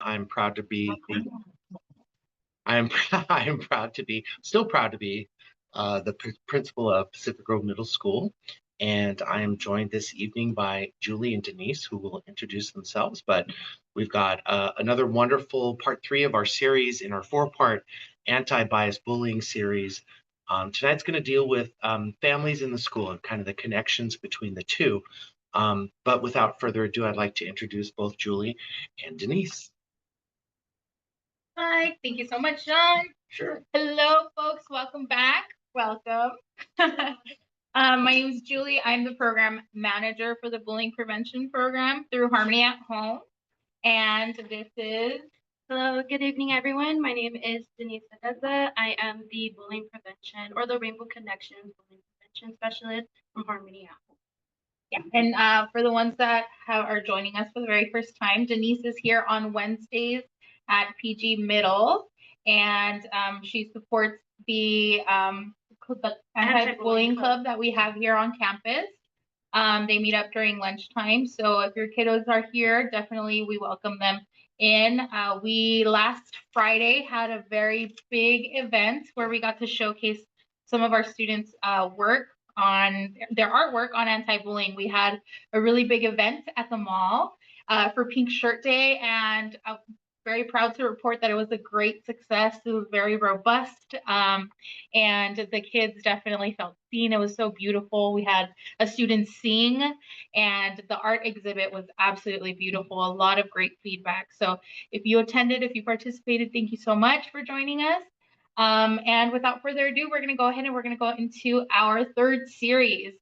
I'm proud to be. I'm I'm proud to be still proud to be the principal of Pacific Grove Middle School, and I am joined this evening by Julie and Denise, who will introduce themselves. But we've got another wonderful part 3 of our series in our 4-part anti-bias bullying series. Tonight's going to deal with families in the school and kind of the connections between the two. But without further ado, I'd like to introduce both Julie and Denise. Hi, thank you so much, John. Sure. Hello, folks. Welcome back. Welcome. My name is Julie. I'm the program manager for the bullying prevention program through Harmony at Home. And this is... Hello, good evening, everyone. My name is Denise Adeza. I am the bullying prevention or the Rainbow Connections bullying prevention specialist from Harmony at Home. Yeah, and for the ones that are joining us for the very first time, Denise is here on Wednesdays at PG Middle, and she supports the anti-bullying club that we have here on campus. They meet up during lunchtime, so if your kiddos are here, definitely we welcome them in. We last Friday had a very big event where we got to showcase some of our students' work on their artwork on anti-bullying. We had a really big event at the mall for Pink Shirt Day, and I'm very proud to report that it was a great success. It was very robust, and the kids definitely felt seen. It was so beautiful. We had a student sing, and the art exhibit was absolutely beautiful. A lot of great feedback. So if you attended, if you participated, thank you so much for joining us. And without further ado, we're going to go ahead and we're going to go into our third series.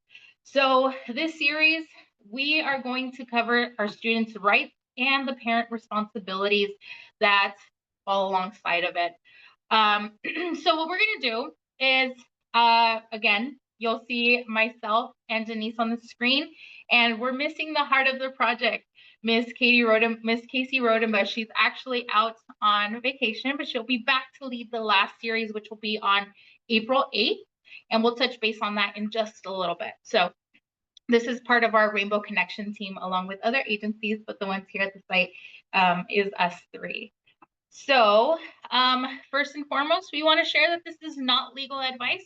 So this series, we are going to cover our students' rights and the parent responsibilities that fall alongside of it. So what we're going to do is, again, you'll see myself and Denise on the screen, and we're missing the heart of the project. Miss Casey Rodenbush, she's actually out on vacation, but she'll be back to lead the last series, which will be on April 8th, and we'll touch base on that in just a little bit. So this is part of our Rainbow Connection team, along with other agencies, but the ones here at the site is us three. So first and foremost, we want to share that this is not legal advice.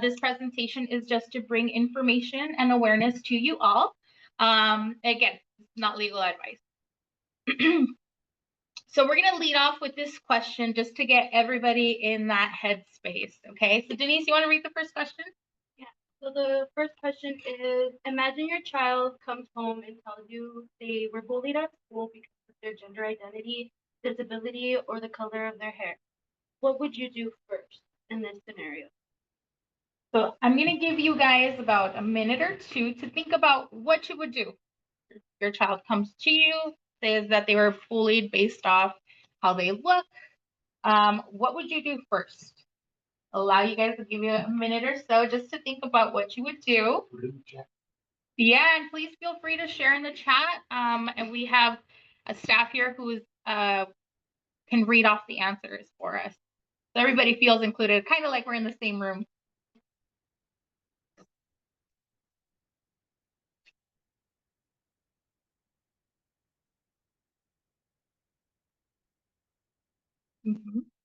This presentation is just to bring information and awareness to you all. Again, not legal advice. So we're going to lead off with this question just to get everybody in that headspace. Okay, so Denise, you want to read the first question? Yeah, so the first question is, imagine your child comes home and tells you they were bullied at school because of their gender identity, disability, or the color of their hair. What would you do first in this scenario? So I'm going to give you guys about a minute or two to think about what you would do. Your child comes to you, says that they were bullied based off how they look. What would you do first? Allow you guys to give you a minute or so just to think about what you would do. Yeah, and please feel free to share in the chat. And we have a staff here who can read off the answers for us. So everybody feels included, kind of like we're in the same room.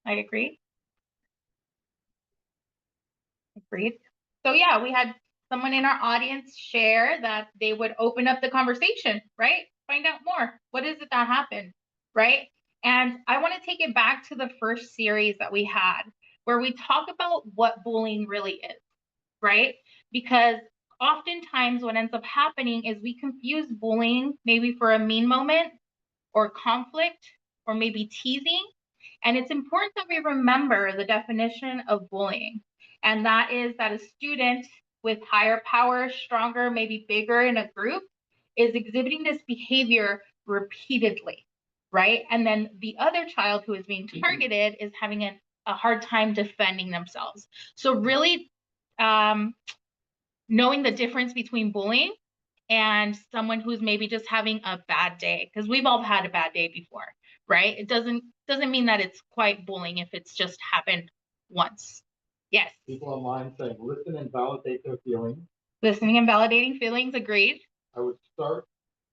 I agree. Agreed. So yeah, we had someone in our audience share that they would open up the conversation, right? Find out more. What is it that happened, right? And I want to take it back to the first series that we had where we talk about what bullying really is, right? Because oftentimes what ends up happening is we confuse bullying maybe for a mean moment or conflict or maybe teasing. And it's important that we remember the definition of bullying. And that is that a student with higher power, stronger, maybe bigger in a group is exhibiting this behavior repeatedly, right? And then the other child who is being targeted is having a hard time defending themselves. So really knowing the difference between bullying and someone who's maybe just having a bad day, because we've all had a bad day before, right? It doesn't mean that it's quite bullying if it's just happened once. Yes. People online saying, listen and validate their feelings. Listening and validating feelings, agreed. I would start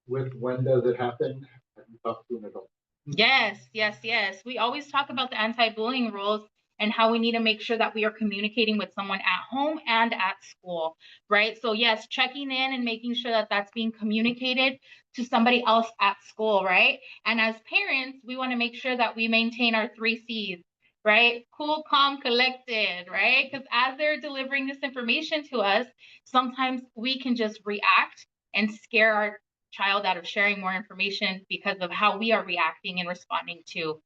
with when does it happen and talk to an adult. Yes, yes, yes. We always talk about the anti-bullying rules and how we need to make sure that we are communicating with someone at home and at school, right? So yes, checking in and making sure that that's being communicated to somebody else at school, right? And as parents, we want to make sure that we maintain our 3 C's, right? Cool, calm, collected, right? Because as they're delivering this information to us, sometimes we can just react and scare our child out of sharing more information because of how we are reacting and responding to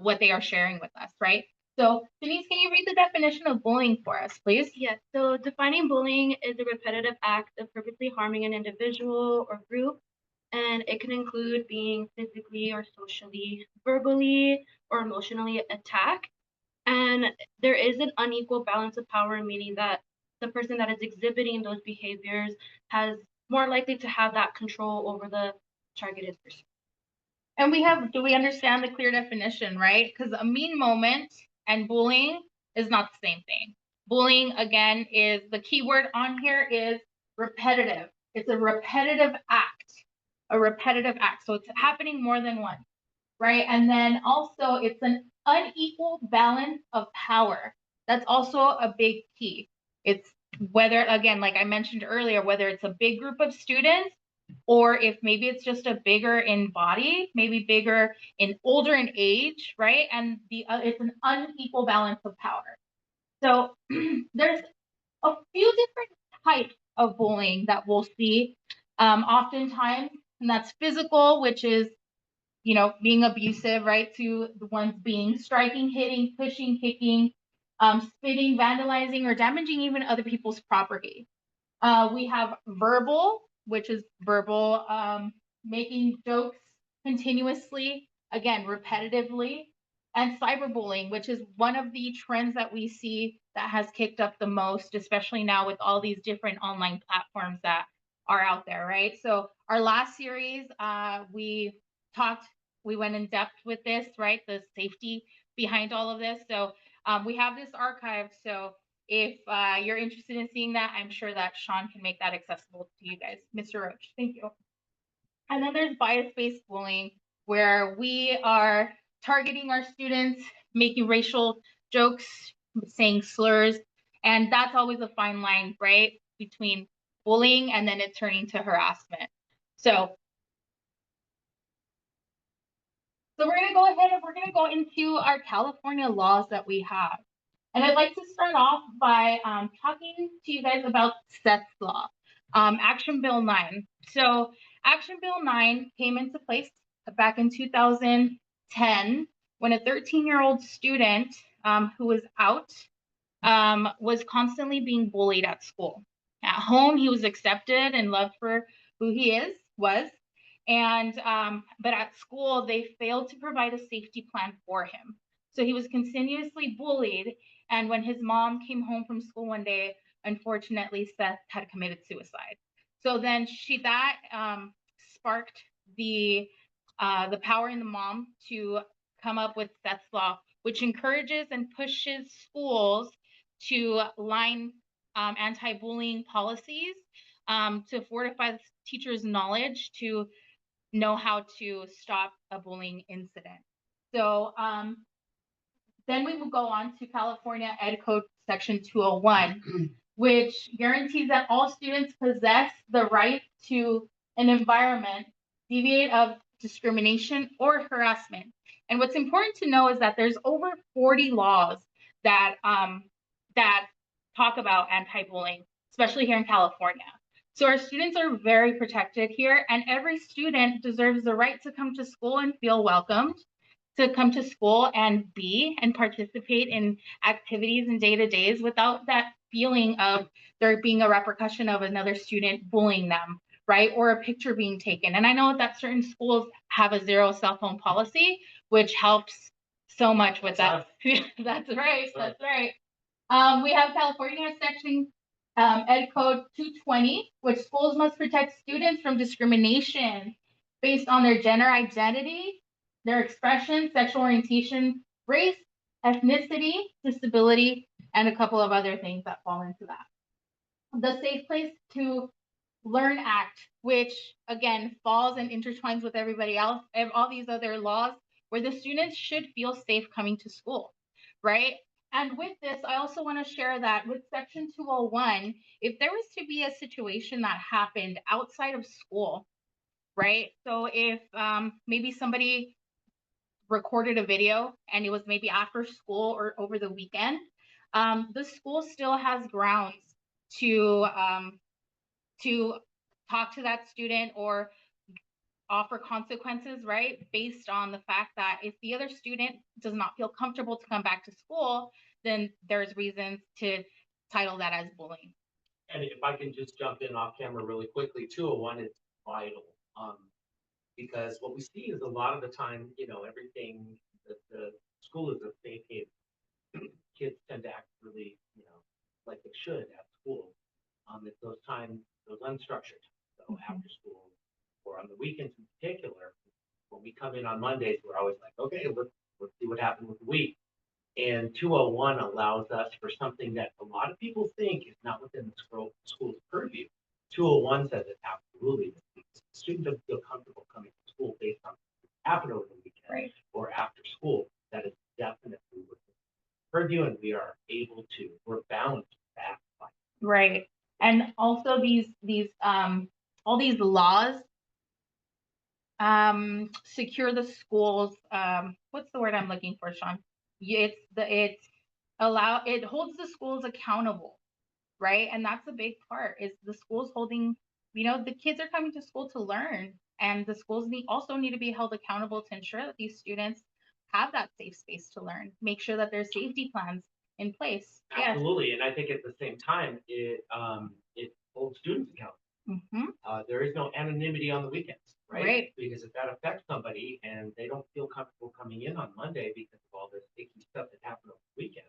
what they are sharing with us, right? So, Denise, can you read the definition of bullying for us, please? Yes, so defining bullying is a repetitive act of purposely harming an individual or group, and it can include being physically or socially, verbally, or emotionally attacked. And there is an unequal balance of power, meaning that the person that is exhibiting those behaviors has more likely to have that control over the targeted person. And do we understand the clear definition, right? Because a mean moment and bullying is not the same thing. Bullying, again, is the key word on here is repetitive. It's a repetitive act, a repetitive act. So it's happening more than once, right? And then also it's an unequal balance of power. That's also a big key. It's whether, again, like I mentioned earlier, whether it's a big group of students or if maybe it's just a bigger in body, maybe bigger in older in age, right? And it's an unequal balance of power. So there's a few different types of bullying that we'll see oftentimes, and that's physical, which is being abusive, right? To the ones being striking, hitting, pushing, kicking, spitting, vandalizing, or damaging even other people's property. We have verbal, which is verbal, making jokes continuously, again, repetitively, and cyberbullying, which is one of the trends that we see that has kicked up the most, especially now with all these different online platforms that are out there, right? So our last series, talked, we went in depth with this, right? The safety behind all of this. So we have this archive. So if you're interested in seeing that, I'm sure that Sean can make that accessible to you guys. Mr. Roach, thank you. And then there's bias-based bullying, where we are targeting our students, making racial jokes, saying slurs, and that's always a fine line, right, between bullying and then it turning to harassment. So we're going to go ahead and we're going to go into our California laws that we have. And I'd like to start off by talking to you guys about Seth's Law, Action Bill 9. So Action Bill 9 came into place back in 2010 when a 13-year-old student who was out was constantly being bullied at school. At home, he was accepted and loved for who he was. And but at school, they failed to provide a safety plan for him. So he was continuously bullied. And when his mom came home from school one day, unfortunately, Seth had committed suicide. So then that sparked the power in the mom to come up with Seth's Law, which encourages and pushes schools to line anti-bullying policies to fortify the teachers' knowledge to know how to stop a bullying incident. So then we will go on to California Ed Code Section 201, which guarantees that all students possess the right to an environment deviate of discrimination or harassment. And what's important to know is that there's over 40 laws that that talk about anti-bullying, especially here in California. So our students are very protected here, and every student deserves the right to come to school and feel welcomed, to come to school and be and participate in activities and day-to-days without that feeling of there being a repercussion of another student bullying them, right? Or a picture being taken. And I know that certain schools have a 0 cell phone policy, which helps so much with that. That's right, that's right. We have California Section Ed Code 220, which schools must protect students from discrimination based on their gender identity, their expression, sexual orientation, race, ethnicity, disability, and a couple of other things that fall into that. The safe place to Learn Act, which again falls and intertwines with everybody else and all these other laws where the students should feel safe coming to school, right? And with this, I also want to share that with Section 201, if there was to be a situation that happened outside of school, right? So if maybe somebody recorded a video and it was maybe after school or over the weekend, the school still has grounds to talk to that student or offer consequences, right? Based on the fact that if the other student does not feel comfortable to come back to school, then there's reasons to title that as bullying. And if I can just jump in off camera really quickly, 201 is vital. Because what we see is a lot of the time, everything that the school is a safe haven. Kids tend to act really, like they should at school. It's those times, those unstructured times, so after school or on the weekends in particular, when we come in on Mondays, we're always like, okay, let's see what happened with the week. And 201 allows us for something that a lot of people think is not within the school's purview. 201 says it absolutely. The student doesn't feel comfortable coming to school based on what happened over the weekend Right. or after school. That is definitely within purview, and we're bound to that. Right. And also all these laws secure the schools. What's the word I'm looking for, Sean? It holds the schools accountable, right? And that's a big part is the schools holding, the kids are coming to school to learn, and the schools also need to be held accountable to ensure that these students have that safe space to learn, make sure that there's safety plans in place. Absolutely, and I think at the same time, it holds students accountable. Mm-hmm. There is no anonymity on the weekends, right? Right. Because if that affects somebody and they don't feel comfortable coming in on Monday because of all this icky stuff that happened over the weekend,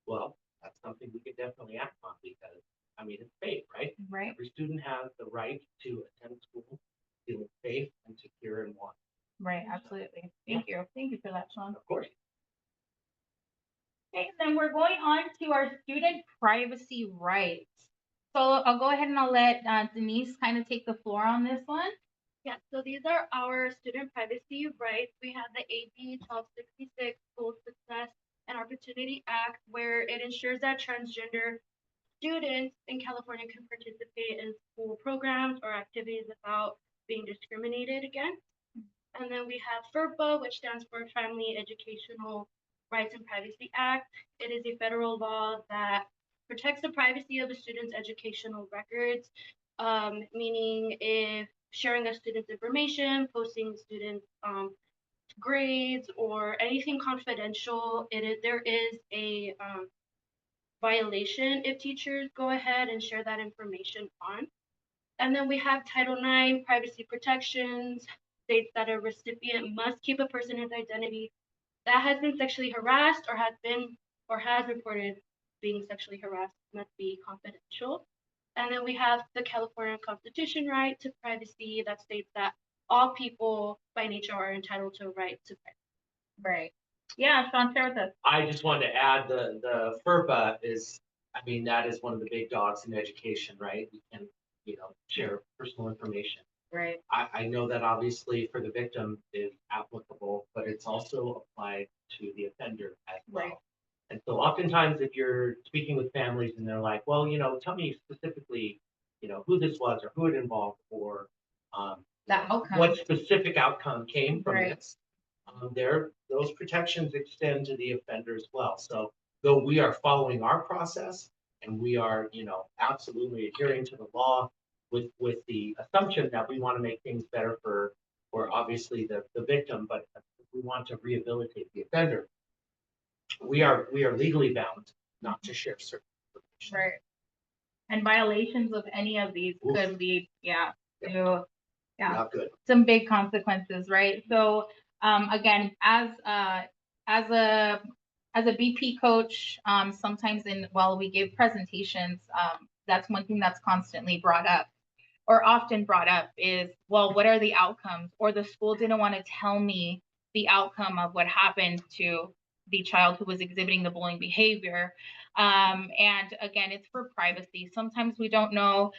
well, that's something we could definitely act on because, it's safe, right? Right. Every student has the right to attend school feeling safe and secure and wanted. Right, absolutely. Thank you. Thank you for that, Sean. Of course. Okay, then we're going on to our student privacy rights. So I'll go ahead and I'll let Denise kind of take the floor on this one. Yeah, so these are our student privacy rights. We have the AB 1266 School Success and Opportunity Act, where it ensures that transgender students in California can participate in school programs or activities without being discriminated against. And then we have FERPA, which stands for Family Educational Rights and Privacy Act. It is a federal law that protects the privacy of a student's educational records, meaning if sharing a student's information, posting students' grades, or anything confidential, there is a violation if teachers go ahead and share that information on. And then we have Title IX, privacy protections, states that a recipient must keep a person's identity that has been sexually harassed or has reported being sexually harassed must be confidential. And then we have the California Constitution right to privacy that states that all people by nature are entitled to a right to privacy. Right. Yeah, Sean, share with us. I just wanted to add the FERPA is, that is one of the big dogs in education, right? We can, share personal information. Right. I know that obviously for the victim is applicable, but it's also applied to the offender as well. Right. And so oftentimes if you're speaking with families and they're like, well, tell me specifically, who this was or who it involved or what specific outcome came from this. Those protections extend to the offender as well. So though we are following our process and we are, absolutely adhering to the law with the assumption that we want to make things better for obviously the victim, but we want to rehabilitate the offender. We are legally bound not to share certain information. Right. And violations of any of these could lead, to not good. Some big consequences, right? So again, as a BP coach, sometimes while we give presentations, that's one thing that's constantly brought up or often brought up is, well, what are the outcomes? Or the school didn't want to tell me the outcome of what happened to the child who was exhibiting the bullying behavior. And again, it's for privacy. Sometimes we don't know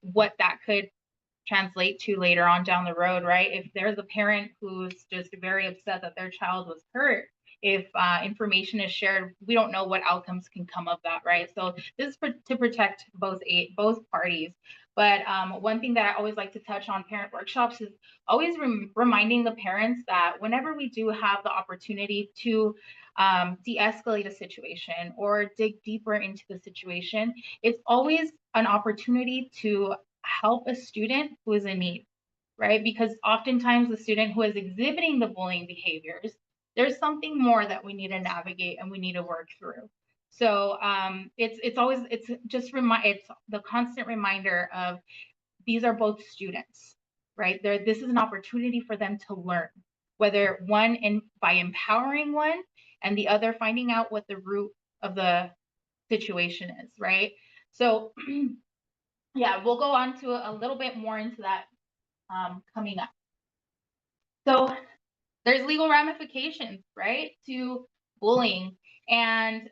what that could translate to later on down the road, right? If there's a parent who's just very upset that their child was hurt, if information is shared, we don't know what outcomes can come of that, right? So this is to protect both parties. But one thing that I always like to touch on parent workshops is always reminding the parents that whenever we do have the opportunity to de-escalate a situation or dig deeper into the situation, it's always an opportunity to help a student who is in need, right? Because oftentimes the student who is exhibiting the bullying behaviors, there's something more that we need to navigate and we need to work through. So it's the constant reminder of these are both students, right? This is an opportunity for them to learn, whether by empowering one and the other finding out what the root of the situation is, right? So yeah, we'll go on to a little bit more into that coming up. So there's legal ramifications, right, to bullying. And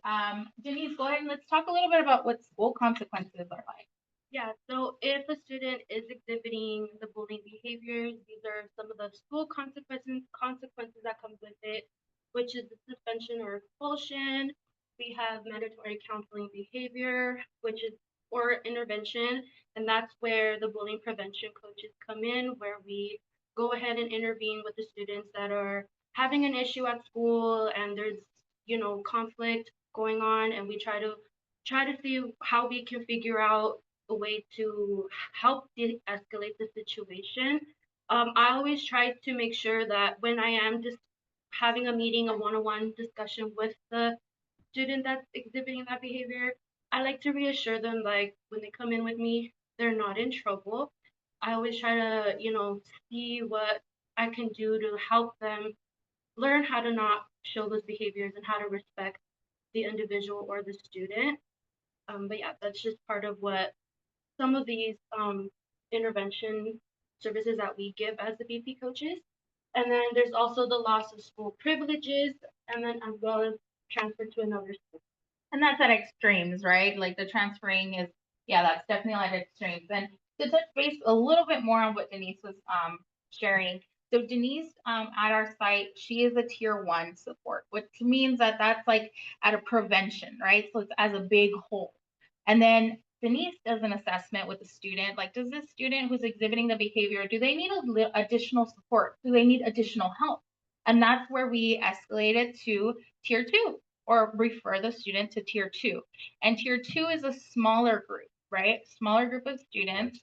Denise, go ahead and let's talk a little bit about what school consequences are like. Yeah, so if a student is exhibiting the bullying behaviors, these are some of the school consequences that comes with it, which is the suspension or expulsion. We have mandatory counseling behavior, which is or intervention, and that's where the bullying prevention coaches come in, where we go ahead and intervene with the students that are having an issue at school and there's conflict going on, and we try to see how we can figure out a way to help de-escalate the situation. I always try to make sure that when I am just having a meeting, a one-on-one discussion with the student that's exhibiting that behavior, I like to reassure them, like, when they come in with me, they're not in trouble. I always try to, see what I can do to help them learn how to not show those behaviors and how to respect the individual or the student. But yeah, that's just part of what some of these intervention services that we give as the BP coaches. And then there's also the loss of school privileges, and then as well as transfer to another school. And that's at extremes, right? Like the transferring is, yeah, that's definitely at extremes. And to touch base a little bit more on what Denise was sharing. So Denise at our site, she is a tier 1 support, which means that that's like at a prevention, right? So it's as a big whole. And then Denise does an assessment with the student. Like, does this student who's exhibiting the behavior, do they need additional support? Do they need additional help? And that's where we escalate it to tier 2 or refer the student to tier 2. And tier 2 is a smaller group, right? Smaller group of students.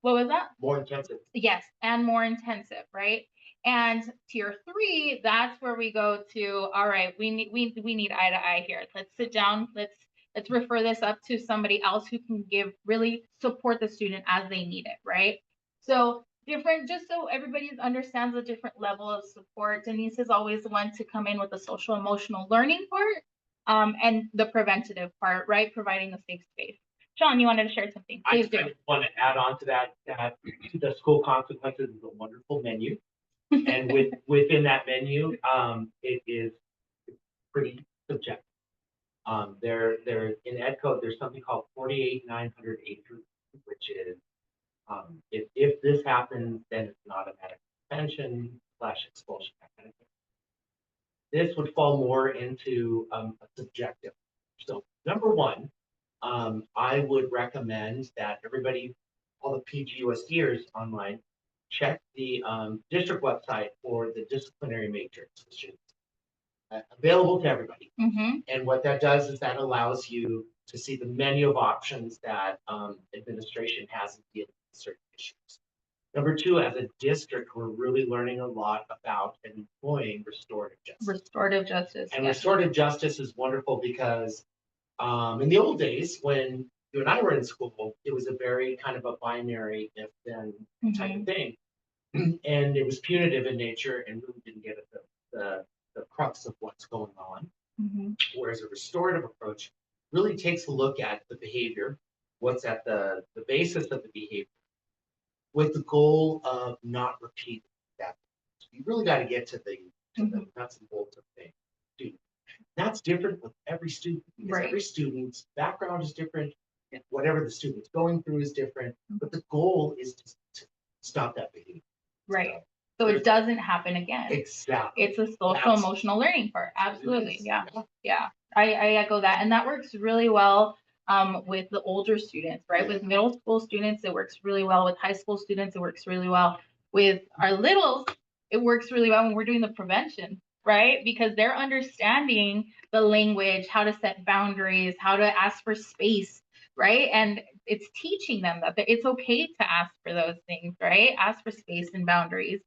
What was that? More intensive. Yes, and more intensive, right? And tier 3, that's where we go to, all right, we need eye to eye here. Let's sit down, let's refer this up to somebody else who can really support the student as they need it, right? So different, just so everybody understands the different level of support. Denise is always the one to come in with the social emotional learning part and the preventative part, right? Providing a safe space. Sean, you wanted to share something? Please do. I just want to add on to that the school consequences is a wonderful menu. And within that menu, it is pretty subjective. There in Ed Code, there's something called 48983, which is if this happens, then it's an automatic suspension / expulsion, that kind of thing. This would fall more into a subjective. So number one, I would recommend that everybody, all the PGUSDers online, check the district website for the disciplinary matrix, which is available to everybody. Mm-hmm. And what that does is that allows you to see the menu of options that administration has in dealing with certain issues. Number two, as a district, we're really learning a lot about and employing restorative justice. Restorative justice. And yes. restorative justice is wonderful because in the old days, when you and I were in school, it was a very kind of a binary if-then type of thing. And it was punitive in nature and really didn't get at the crux of what's going on. Whereas a restorative approach really takes a look at the behavior, what's at the basis of the behavior, with the goal of not repeating that. So you really got to get to the nuts and bolts of things. That's different with every student, because Right. every student's background is different, and whatever the student's going through is different, but the goal is to stop that behavior. Right. So it doesn't happen again. Exactly. It's a social emotional learning part. Absolutely. Yeah. Yeah. I echo that. And that works really well with the older students, right? With middle school students, it works really well. With high school students, it works really well. With our littles, it works really well when we're doing the prevention, right? Because they're understanding the language, how to set boundaries, how to ask for space, right? And it's teaching them that it's okay to ask for those things, right? Ask for space and boundaries.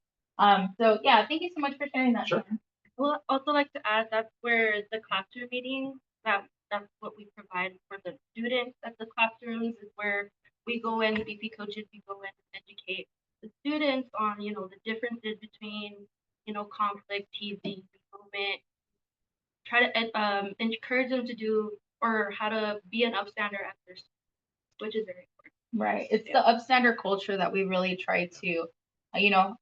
So yeah, thank you so much for sharing that. Sure. Sharon. Well, also like to add that's where the classroom meeting, that's what we provide for the students at the classrooms is where we go in, the BP coaches, we go in and educate the students on, the differences between, conflict, teasing, movement, try to encourage them to do or how to be an upstander at their school, which is very important. Right. It's the upstander culture that we really try to,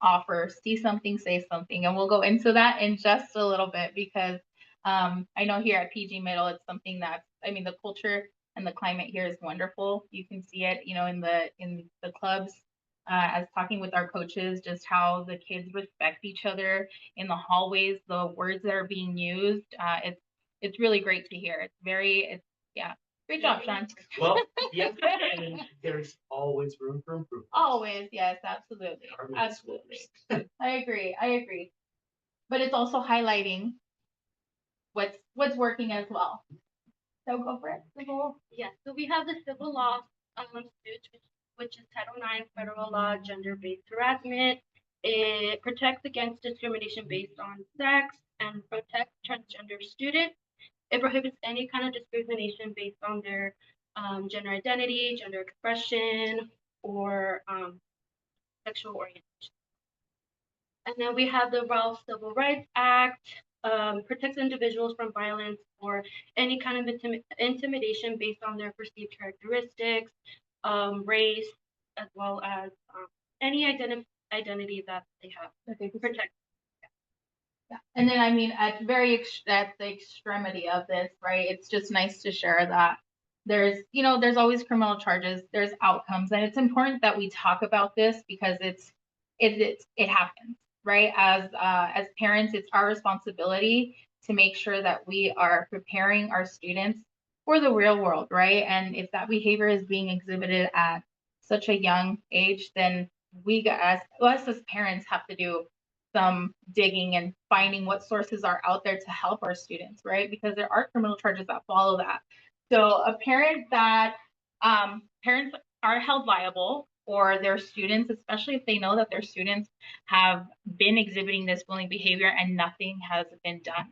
offer. See something, say something. And we'll go into that in just a little bit because I know here at PG Middle, it's something that's, the culture and the climate here is wonderful. You can see it, in the clubs, as talking with our coaches, just how the kids respect each other in the hallways, the words that are being used. It's really great to hear. Yeah. Great job, Sean. Well, yes, and there's always room for improvement. Always, yes, absolutely. Absolutely. I agree. But it's also highlighting what's working as well. So go for it. Yes, so we have the civil law suit, which is Title IX federal law, gender-based harassment. It protects against discrimination based on sex and protects transgender students. It prohibits any kind of discrimination based on their gender identity, gender expression, or sexual orientation. And then we have the Raw Civil Rights Act, protects individuals from violence or any kind of intimidation based on their perceived characteristics, race, as well as any identity that they have. Okay. Protect. Yeah. And then at the extremity of this, right? It's just nice to share that there's always criminal charges, there's outcomes, and it's important that we talk about this because it happens, right? As parents, it's our responsibility to make sure that we are preparing our students for the real world, right? And if that behavior is being exhibited at such a young age, then us as parents have to do some digging and finding what sources are out there to help our students, right? Because there are criminal charges that follow that. So a parent that parents are held liable for their students, especially if they know that their students have been exhibiting this bullying behavior and nothing has been done,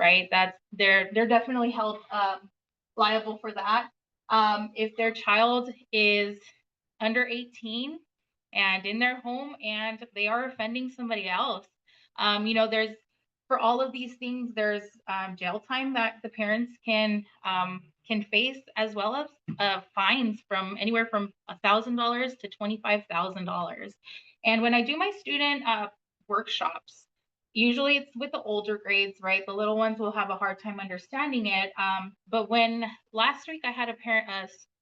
right? They're definitely held liable for that. If their child is under 18 and in their home and they are offending somebody else, there's for all of these things, there's jail time that the parents can face, as well as fines from anywhere from $1,000 to $25,000. And when I do my student workshops, usually it's with the older grades, right? The little ones will have a hard time understanding it. But when last week I had a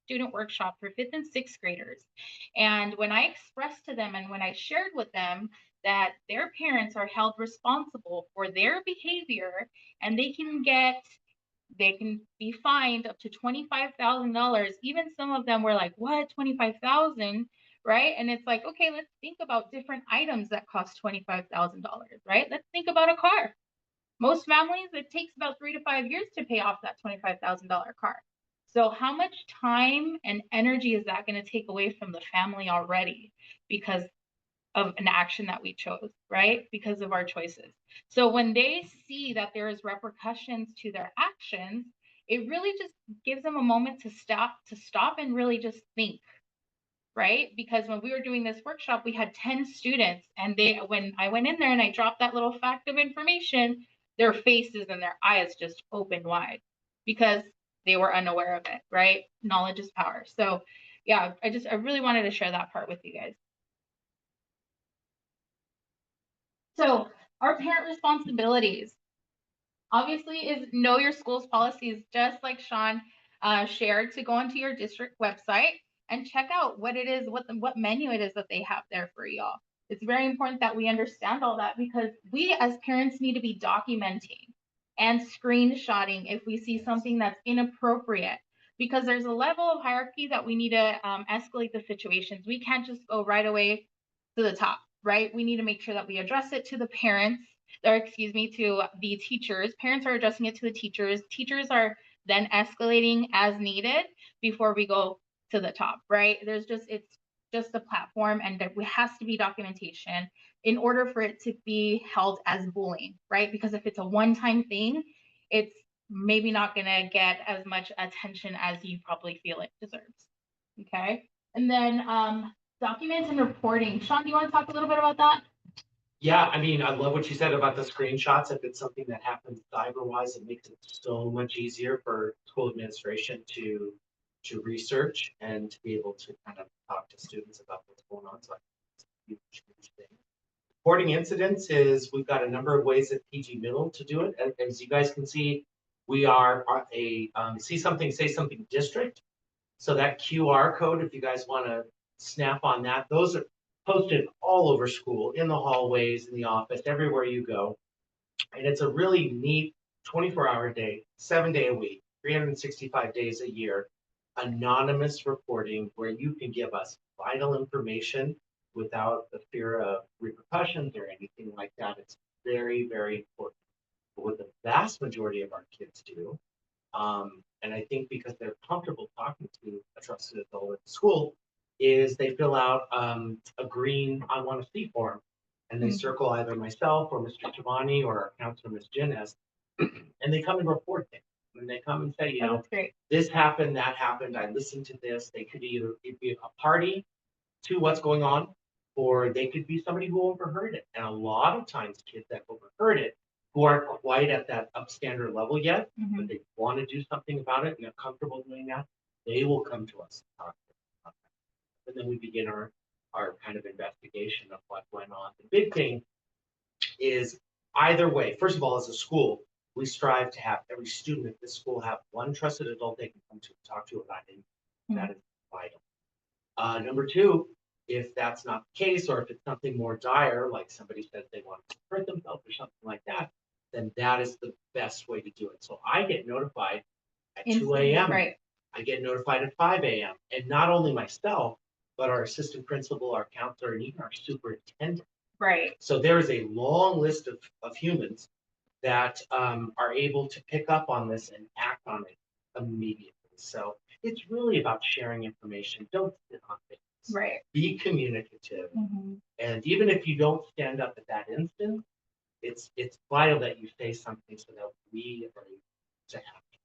student workshop for 5th and 6th graders, and when I expressed to them and when I shared with them that their parents are held responsible for their behavior and they can be fined up to $25,000. Even some of them were like, what, 25,000, right? And it's like, okay, let's think about different items that cost $25,000, right? Let's think about a car. Most families, it takes about 3 to 5 years to pay off that $25,000 car. So how much time and energy is that going to take away from the family already because of an action that we chose, right? Because of our choices. So when they see that there is repercussions to their actions, it really just gives them a moment to stop and really just think, right? Because when we were doing this workshop, we had 10 students, and when I went in there and I dropped that little fact of information, their faces and their eyes just opened wide because they were unaware of it, right? Knowledge is power. So yeah, I really wanted to share that part with you guys. So our parent responsibilities. obviously is know your school's policies, just like Sean shared, to go onto your district website and check out what it is, what menu it is that they have there for y'all. It's very important that we understand all that, because we as parents need to be documenting and screenshotting if we see something that's inappropriate, because there's a level of hierarchy that we need to escalate the situations. We can't just go right away to the top, right? We need to make sure that we address it to the parents, or excuse me, to the teachers. Parents are addressing it to the teachers. Teachers are then escalating as needed before we go to the top, right? It's just a platform, and there has to be documentation in order for it to be held as bullying, right? Because if it's a one-time thing, it's maybe not gonna get as much attention as you probably feel it deserves. Okay. And then documents and reporting. Sean, do you want to talk a little bit about that? Yeah, I mean, I love what you said about the screenshots. If it's something that happens cyber-wise, it makes it so much easier for school administration to research and to be able to kind of talk to students about what's going on. So I think it's a huge thing. Reporting incidents is, we've got a number of ways at PG Middle to do it. As you guys can see, we are a see something, say something district. So that QR code, if you guys want to snap on that, those are posted all over school, in the hallways, in the office, everywhere you go. And it's a really neat 24-hour day, 7-day a week, 365 days a year, anonymous reporting where you can give us vital information without the fear of repercussions or anything like that. It's very, very important. But what the vast majority of our kids do, and I think because they're comfortable talking to a trusted adult at school, is they fill out a green "I want to see" form, and they circle either myself or Mr. Giovanni or our counselor, Ms. Ginez, and they come and report things. And they come and say, That's great. this happened, that happened, I listened to this. They could either be a party to what's going on, or they could be somebody who overheard it. And a lot of times kids that overheard it, who aren't quite at that upstander level yet, but they want to do something about it and they're comfortable doing that, they will come to us and talk to us about that. And then we begin our kind of investigation of what went on. The big thing is, either way, first of all, as a school, we strive to have every student at this school have one trusted adult they can come to and talk to about it. That is vital. Number two, if that's not the case, or if it's something more dire, like somebody says they want to hurt themselves or something like that, then that is the best way to do it. So I get notified at 2 a.m. Right. I get notified at 5 a.m. And not only myself, but our assistant principal, our counselor, and even our superintendent. Right. So there is a long list of humans that are able to pick up on this and act on it immediately. So it's really about sharing information. Don't sit on things. Right. Be communicative. And even if you don't stand up at that instant, it's vital that you say something so that we are able to act.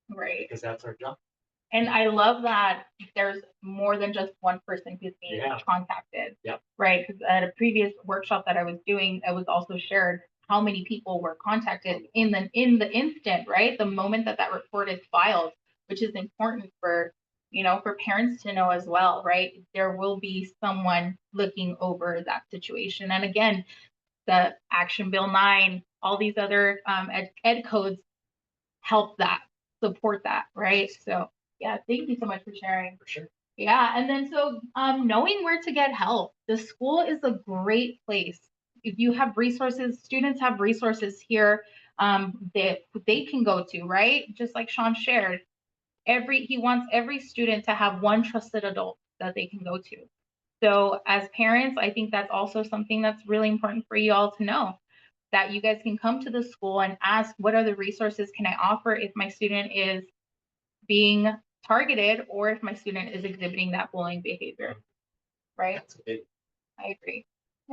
Right. Because that's our job. And I love that there's more than just one person who's being contacted. Yep. Right. Because at a previous workshop that I was doing, it was also shared how many people were contacted in the instant, right? The moment that report is filed, which is important for, for parents to know as well, right? There will be someone looking over that situation. And again, the Action Bill 9, all these other ed codes help that, support that, right? So yeah, thank you so much for sharing. For sure. Yeah, and then so knowing where to get help. The school is a great place. If you have resources, students have resources here that they can go to, right? Just like Sean shared, he wants every student to have one trusted adult that they can go to. So as parents, I think that's also something that's really important for you all to know, that you guys can come to the school and ask, what other resources can I offer if my student is being targeted, or if my student is exhibiting that bullying behavior, right? That's a big. I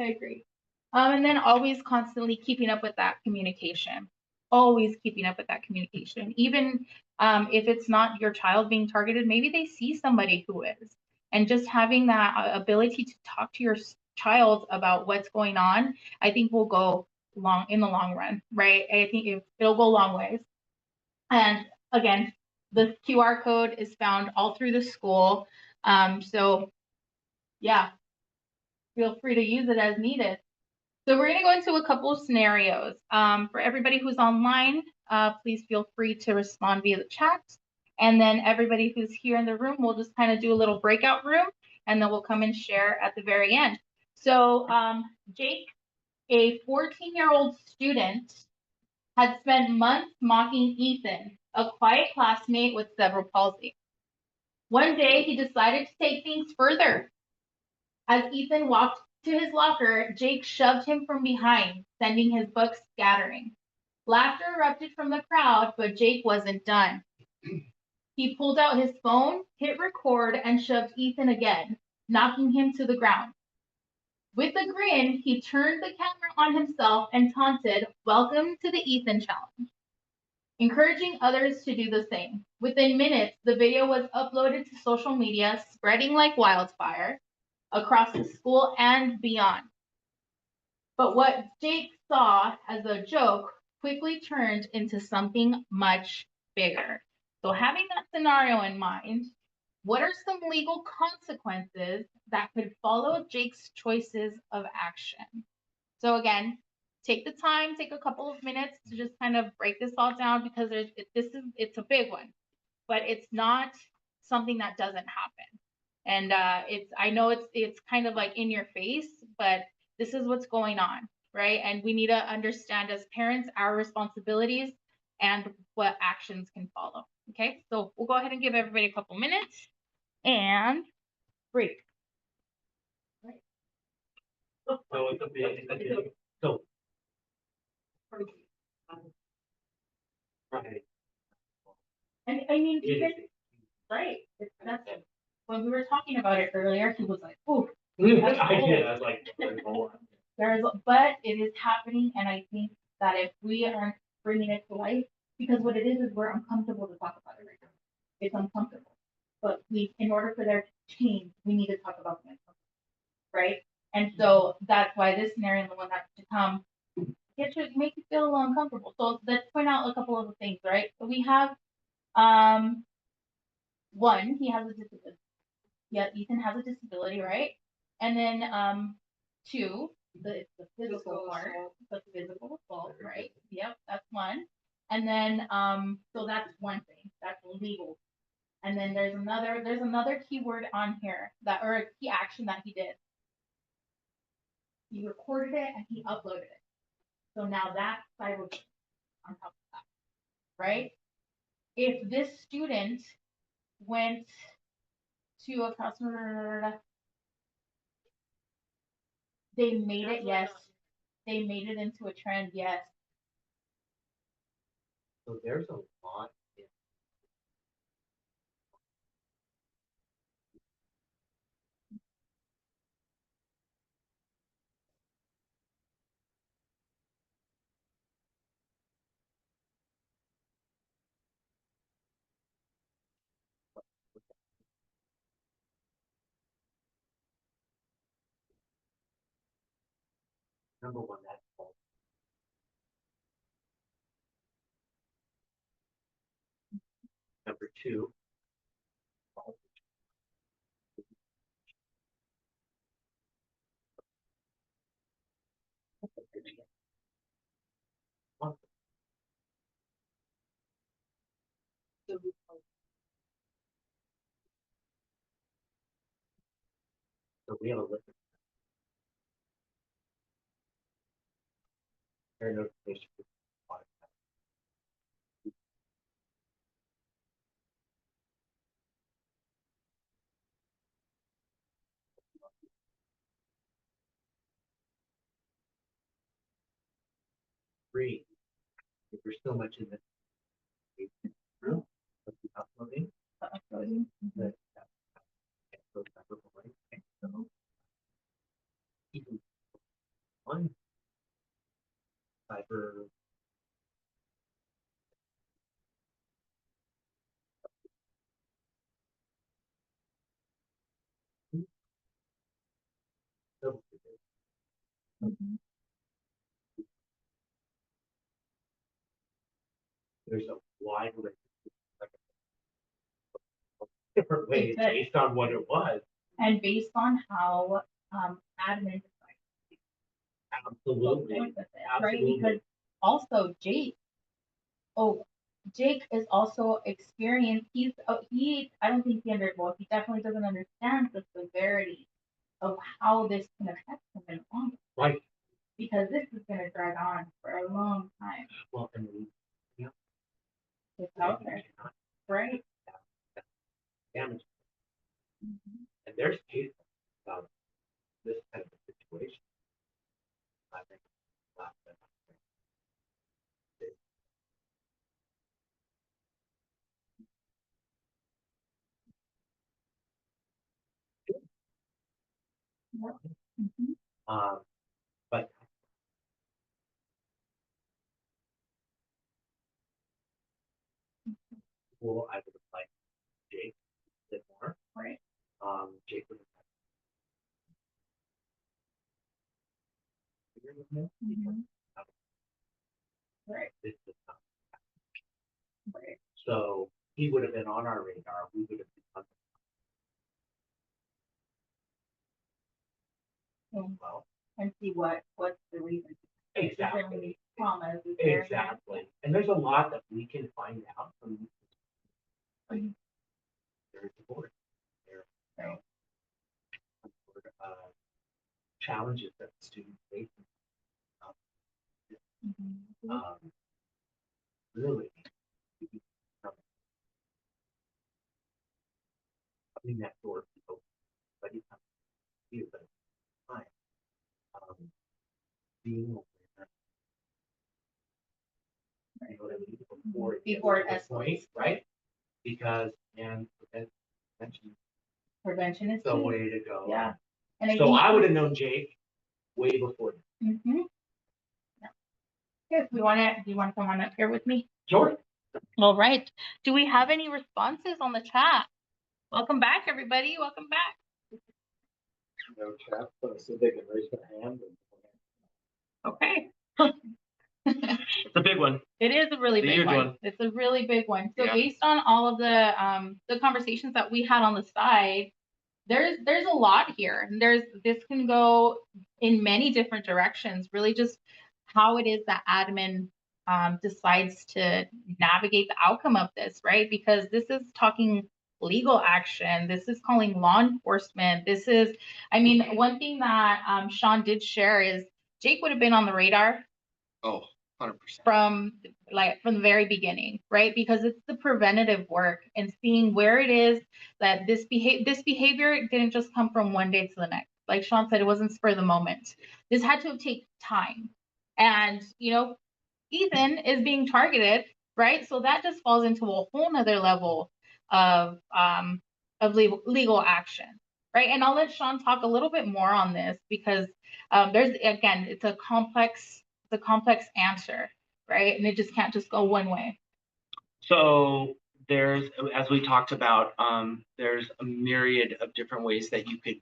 agree. And then always constantly keeping up with that communication. Always keeping up with that communication. Even if it's not your child being targeted, maybe they see somebody who is. And just having that ability to talk to your child about what's going on, I think will go in the long run, right? I think it'll go a long ways. And again, the QR code is found all through the school. So yeah, feel free to use it as needed. So we're going to go into a couple of scenarios. For everybody who's online, please feel free to respond via the chat. And then everybody who's here in the room, we'll just kind of do a little breakout room, and then we'll come and share at the very end. So Jake, a 14-year-old student, had spent months mocking Ethan, a quiet classmate with cerebral palsy. One day, he decided to take things further. As Ethan walked to his locker, Jake shoved him from behind, sending his books scattering. Laughter erupted from the crowd, but Jake wasn't done. He pulled out his phone, hit record, and shoved Ethan again, knocking him to the ground. With a grin, he turned the camera on himself and taunted, "Welcome to the Ethan Challenge," encouraging others to do the same. Within minutes, the video was uploaded to social media, spreading like wildfire across the school and beyond. But what Jake saw as a joke quickly turned into something much bigger. So having that scenario in mind, what are some legal consequences that could follow Jake's choices of action? So again, take the time, take a couple of minutes to just kind of break this all down, because it's a big one, but it's not something that doesn't happen. And I know it's kind of like in your face, but this is what's going on, right? And we need to understand as parents our responsibilities and what actions can follow. Okay, so we'll go ahead and give everybody a couple minutes and break. So it's a big, so. Right. And I mean, It even, is. right, that's when we were talking about it earlier, he was like, "Oh, I did, I was like. but it is happening," and I think that if we aren't bringing it to life, because what it is we're uncomfortable to talk about it right now. It's uncomfortable, but in order for there to change, we need to talk about the uncomfortable, right? And so that's why this scenario and the one that's to come make you feel a little uncomfortable. So let's point out a couple of the things, right? So we have one, he has a disability. Yeah, Ethan has a disability, right? And then two, the physical part, the physical assault, right? Yep, that's one. And then so that's one thing, that's legal. And then there's another keyword on here that, or a key action that he did. He recorded it and he uploaded it. So now that's cyber on top of that, right? If this student went to a customer, they made it, yes. They made it into a trend, yes. So there's a lot. Number one, that's false. Number two. False. So we have a list of error notification. Three, if there's so much in this room, let's be uploading. That- so cyber bullying, and so even one cyber. There's a wide range of different ways Exactly. based on what it was. And based on how admin Absolutely. right? Absolutely. Because also Jake Oh, Jake is also experienced. I don't think he definitely doesn't understand the severity of how this can affect him in the long run. Right. Because this is going to drag on for a long time. Well, and It's out there, right? damage. And there's cases of this kind of a situation. I think last time. Mhm. But well, I would have liked Jake a bit more. Right. Jake would have had with him. Mhm. Right. This is not. Right. So he would have been on our radar. We would have been on well. And see what's the reason. Exactly. Traumas. Exactly. And there's a lot that we can find out from like their divorce, their challenges that the students face. Really, opening that door for people, but you have to see it at the time. Being aware, you know what I mean, before it gets to the point, right? Because and Prevention is the key. way to go. Yeah. And So I would have known Jake way before. Mm-hmm. Yes, do you want to come on up here with me? Sure. All right. Do we have any responses on the chat? Welcome back, everybody. Welcome back. No chat, but so they can raise their hand. Okay. It's a big one. It is a really The big huge one. one. It's a really big one. So Yeah. based on all of the conversations that we had on the side, there's a lot here. And this can go in many different directions. Really, just how it is that admin decides to navigate the outcome of this, right? Because this is talking legal action. This is calling law enforcement. This is, I mean, one thing that Sean did share is Jake would have been on the radar. Oh, 100%. From the very beginning, right? Because it's the preventative work and seeing where it is that this behavior didn't just come from one day to the next. Like Sean said, it wasn't spur of the moment. This had to take time. And Ethan is being targeted, right? So that just falls into a whole nother level of legal action, right? And I'll let Sean talk a little bit more on this because it's a complex answer, right? And it just can't just go one way. So there's, as we talked about, there's a myriad of different ways that you could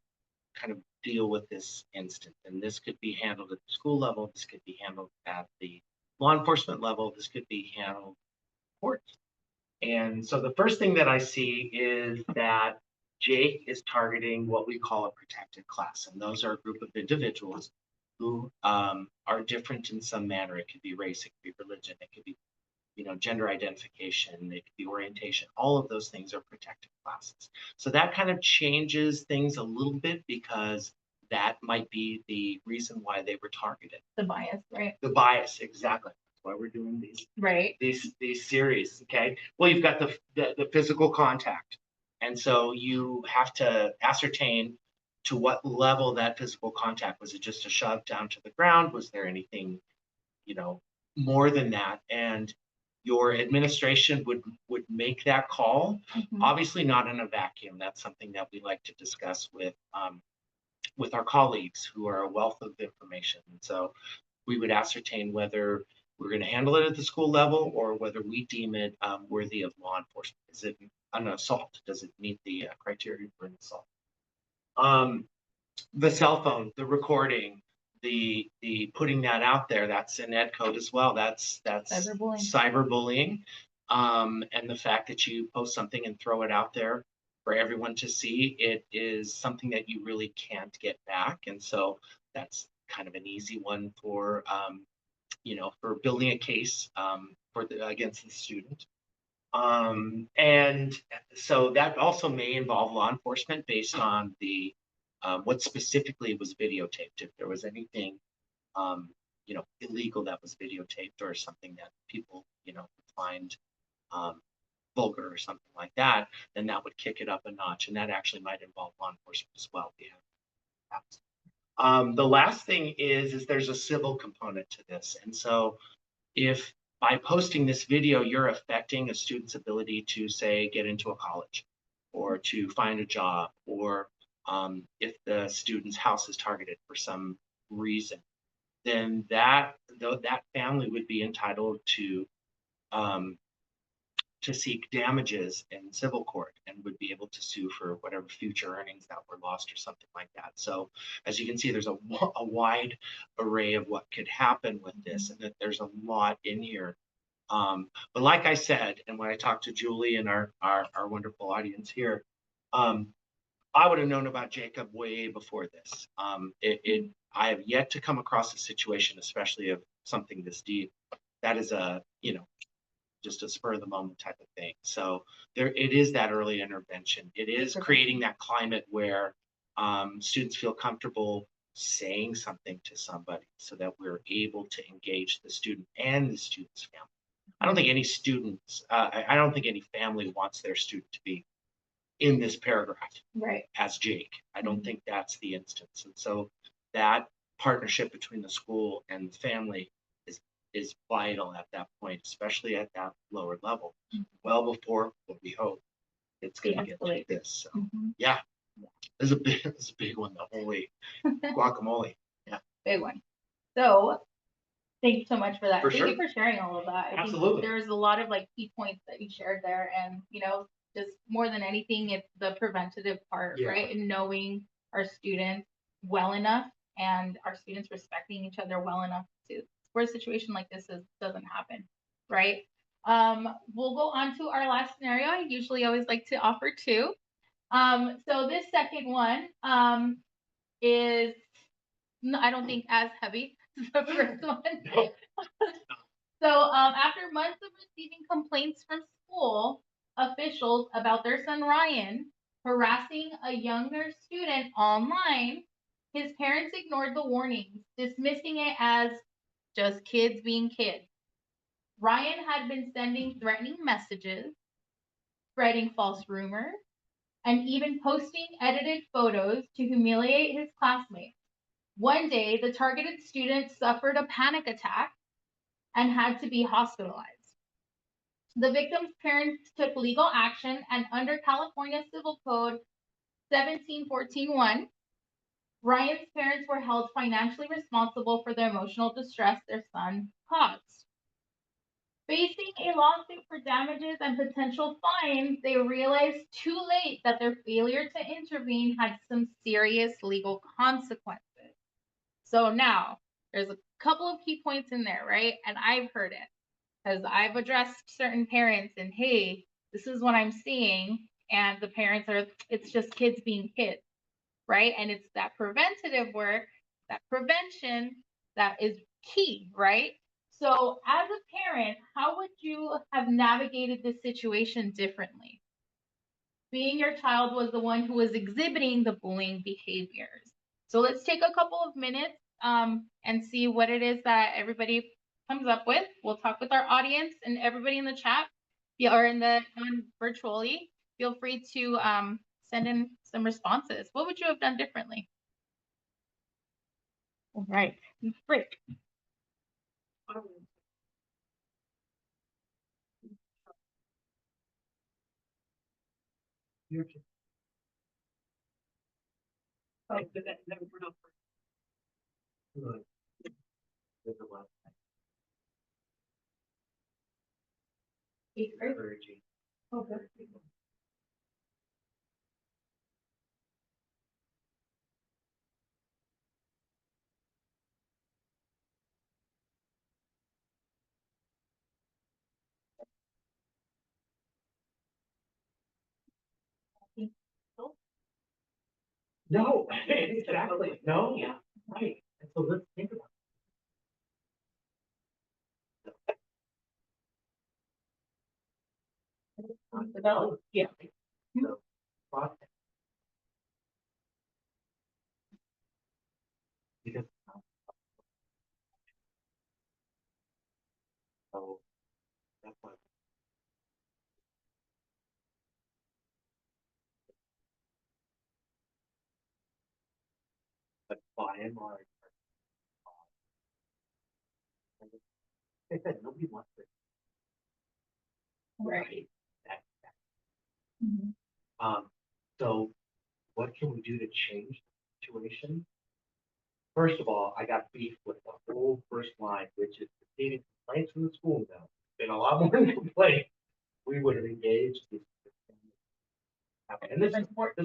kind of deal with this instance. And this could be handled at the school level. This could be handled at the law enforcement level. This could be handled in courts. And so the first thing that I see is that Jake is targeting what we call a protected class. And those are a group of individuals who are different in some manner. It could be race, it could be religion, it could be gender identification, it could be orientation. All of those things are protected classes. So that kind of changes things a little bit because that might be the reason why they were targeted. The bias, right? The bias, exactly. That's why we're doing these series. Okay. Well, you've got the physical contact, and so you have to ascertain to what level that physical contact was. It just a shove down to the ground? Was there anything, more than that? And your administration would make that call. Mm-hmm. Obviously not in a vacuum. That's something that we like to discuss with our colleagues who are a wealth of information. And so we would ascertain whether we're going to handle it at the school level or whether we deem it worthy of law enforcement. Is it an assault? Does it meet the criteria for an assault? The cell phone, the recording, the putting that out there, that's an ed code as well. That's cyberbullying. And the fact that you post something and throw it out there for everyone to see, it is something that you really can't get back. And so that's kind of an easy one for for building a case against the student. And so that also may involve law enforcement based on the what specifically was videotaped. If there was anything illegal that was videotaped or something that people find vulgar or something like that, then that would kick it up a notch, and that actually might involve law enforcement as well. The last thing is there's a civil component to this, and so if by posting this video you're affecting a student's ability to, say, get into a college or to find a job, or if the student's house is targeted for some reason, then that family would be entitled to seek damages in civil court and would be able to sue for whatever future earnings that were lost or something like that. So as you can see, there's a wide array of what could happen with this, and that there's a lot in here. But like I said, and when I talked to Julie and our wonderful audience here, I would have known about Jacob way before this. I have yet to come across a situation, especially of something this deep, that is just a spur of the moment type of thing. So it is that early intervention. It is creating that climate where students feel comfortable saying something to somebody so that we're able to engage the student and the student's family. I don't think any students, I don't think any family wants their student to be in this paragraph as Jake. I don't think that's the instance. And so that partnership between the school and the family is vital at that point, especially at that lower level, well before what we hope it's going to get to this. So yeah, it's a big one. The holy guacamole. Yeah, big one. So thank you so much for that. For Thank sure. you for sharing all of that. I Absolutely. think there's a lot of key points that you shared there, and just more than anything, it's the preventative part, right? And knowing our students well enough and our students respecting each other well enough to where a situation like this doesn't happen, right? We'll go on to our last scenario. I usually always like to offer two. So this second one is I don't think as heavy as the first one. So after months of receiving complaints from school officials about their son Ryan harassing a younger student online, his parents ignored the warnings, dismissing it as just kids being kids. Ryan had been sending threatening messages, spreading false rumors, and even posting edited photos to humiliate his classmates. One day, the targeted student suffered a panic attack and had to be hospitalized. The victim's parents took legal action, and under California Civil Code 1714-1, Ryan's parents were held financially responsible for the emotional distress their son caused. Facing a lawsuit for damages and potential fines, they realized too late that their failure to intervene had some serious legal consequences. So now, there's a couple of key points in there, right? And I've heard it because I've addressed certain parents and, hey, this is what I'm seeing. And the parents it's just kids being kids, right? And it's that preventative work, that prevention that is key, right? So as a parent, how would you have navigated this situation differently? Being your child was the one who was exhibiting the bullying behaviors. So let's take a couple of minutes and see what it is that everybody comes up with. We'll talk with our audience and everybody in the chat or virtually. Feel free to send in some responses. What would you have done differently? All right, great. Okay. No, exactly. No, right. And so let's think about Develop, yeah. So, thought that- because so that's why but by and large, like I said, nobody wants it. Right. That, Mhm. so what can we do to change the situation? First of all, I got beef with the whole first line, which is receiving complaints from the school now. Been a lot more than complaints. We would have engaged this. And this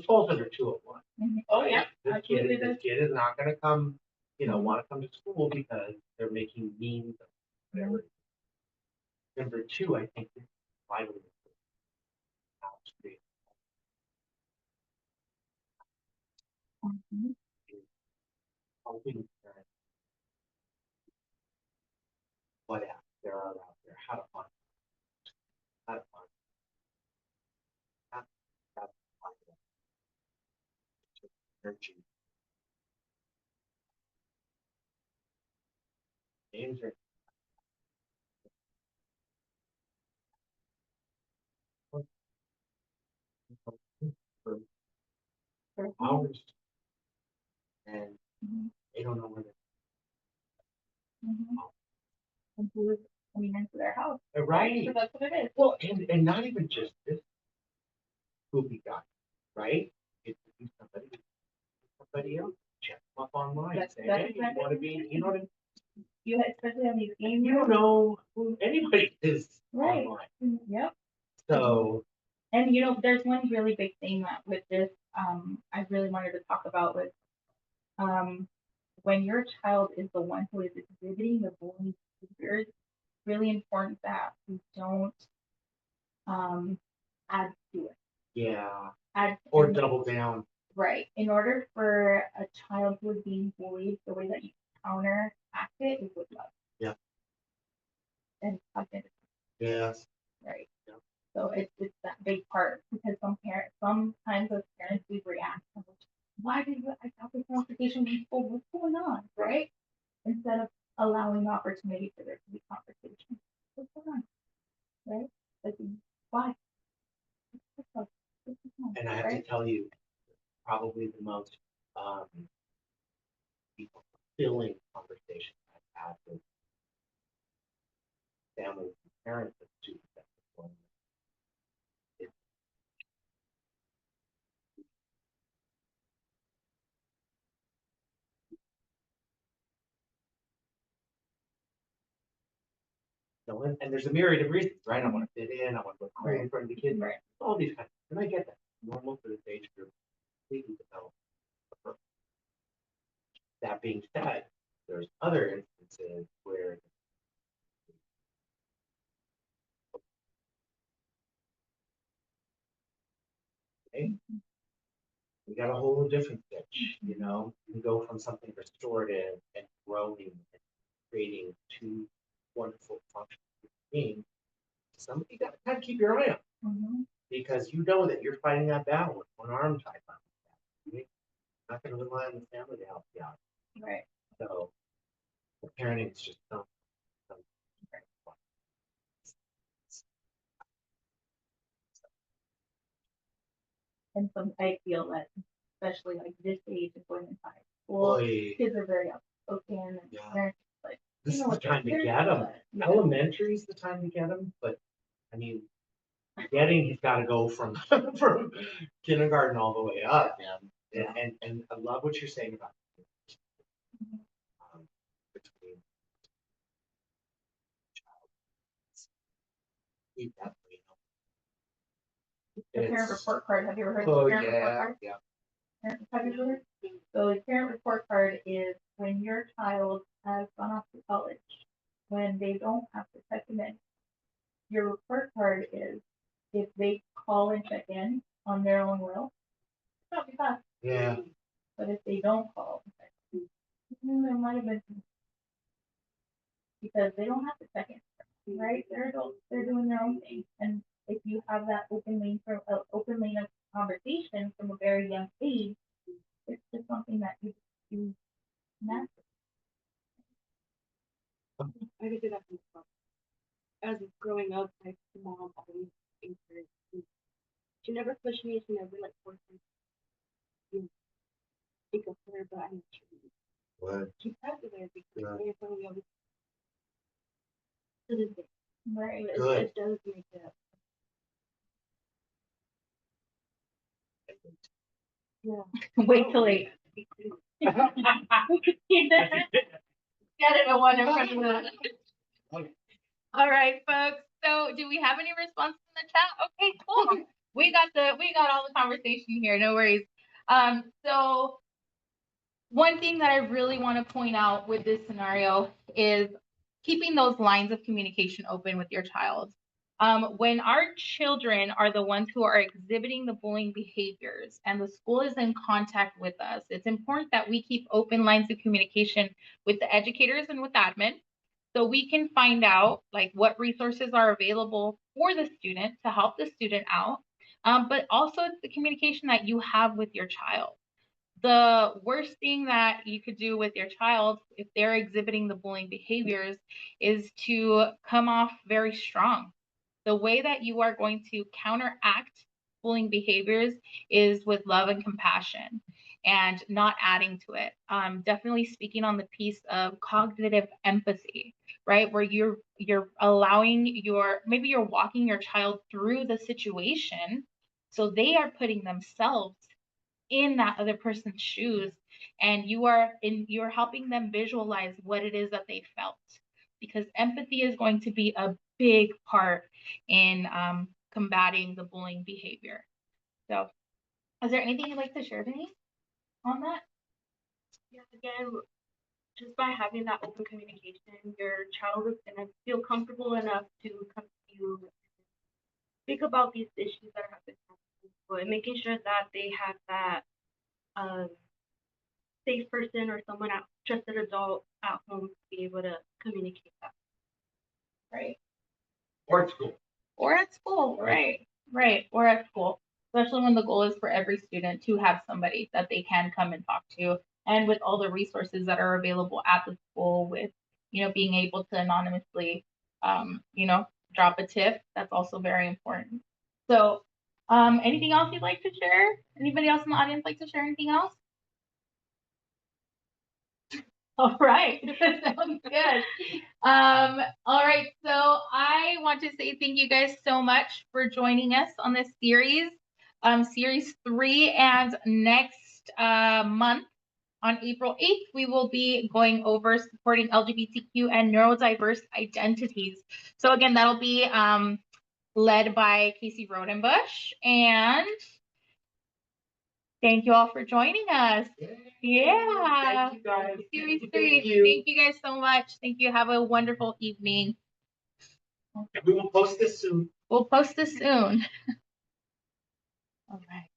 falls under 201. Oh, yeah, This absolutely. this kid is not gonna come, want to come to school because they're making means of whatever. Number two, I think this is vitally important. Mhm. Is helping parents what apps there are out there, how to find how to find them, to nurture names are for Sure. hours, and Mhm. they don't know where Mhm. And who is coming into their house? they're right. So that's what it is. Well, and not even just this goofy guy, right? It could be somebody else. Check them up online. That's- Say, that's hey, you exactly want to what be, I'm you know what I mean? You especially on these games. You don't know who anybody is Right. online. Yep. So, And there's one really big thing that with this, I really wanted to talk about was, when your child is the one who is exhibiting the bullying behavior, it's really important that we don't, add to it. yeah, Add or and- double down. Right. In order for a child who is being bullied, the way that you counteract it is with love. Yeah. And identity. Yes. Right. Yeah. So it's that big part because sometimes as parents we react, why did I have this conversation with school? What's going on? Right? Instead of allowing the opportunity for there to be conversation. What's going on? Right? Like why? What's up? What's going on? And I have to tell you, probably the most fulfilling conversation I've had with families and parents of students at this point is and there's a myriad of reasons, right? I want to fit in, I want to look cool in front of the kids, Right. all these kinds of, and I get that. Normal for this age group, completely developed. That being said, there's other instances where we got a whole different pitch, you can go from something restorative and growing and creating two wonderful functions being somebody you got to kind of keep your eye on Mhm. because you know that you're fighting that battle with one arm tied behind your back. You're not going to rely on the family to help you out. Right. So the parenting is just so very fun. And I feel that especially like this age of going into high school, Boy, kids are very outspoken and Yeah. parents like this is know the what they're time to here get them. for. Yeah. Elementary is the time to get them, but I mean, he's got to go from from kindergarten all the way up, man. And I love what you're saying about Mhm. between keep that way. The parent report card. Have you ever heard Oh of the parent report yeah, card? yeah. Have you ever heard? So the parent report card is when your child has gone off to college, when they don't have to check them in. Your report card is if they call and check in on their own will, it's not too bad. Yeah. But if they don't call, there might have been because they don't have to check in, right? They're adults, they're doing their own thing. And if you have have that open lane of conversation from a very young age, it's just something that you do naturally. I could do that myself. As growing up, my mom always encouraged me. She never pushed me, she never like forced me to speak up for her, but I'm sure What? she practiced there because Yeah. my family always to this day. Right. Good. It does make it. Yeah. Wait till later. Gotta know one in front of that. All right, folks. So do we have any responses in the chat? Okay, cool. We got all the conversation here, no worries. So one thing that I really want to point out with this scenario is keeping those lines of communication open with your child. When our children are the ones who are exhibiting the bullying behaviors and the school is in contact with us, it's important that we keep open lines of communication with the educators and with admin so we can find out like what resources are available for the student to help the student out, but also the communication that you have with your child. The worst thing that you could do with your child if they're exhibiting the bullying behaviors is to come off very strong. The way that you are going to counteract bullying behaviors is with love and compassion and not adding to it. Definitely speaking on the piece of cognitive empathy, right? Where you're allowing maybe you're walking your child through the situation so they are putting themselves in that other person's shoes and you're helping them visualize what it is that they felt, because empathy is going to be a big part in combating the bullying behavior. So is there anything you'd like to share, Denise, on that? Yeah, again, just by having that open communication, your child is gonna feel comfortable enough to come to you and speak about these issues that are happening at school and making sure that they have that um, safe person or someone at trusted adult at home to be able to communicate that. Right. Or at school. Or at school, right, or at school, especially when the goal is for every student to have somebody that they can come and talk to, and with all the resources that are available at the school with, being able to anonymously, drop a tip, that's also very important. So, anything else you'd like to share? Anybody else in the audience like to share anything else? All right, sounds good. All right, so I want to say thank you guys so much for joining us on this series, series 3, and next month on April 8th, we will be going over supporting LGBTQ and neurodiverse identities. So again, that'll be led by Casey Rodenbush, and thank you all for joining us. Yeah. Thank you guys. Series Thank 3. you. Thank you guys so much. Thank you. Have a wonderful evening. We will post this soon. We'll post this soon. All right.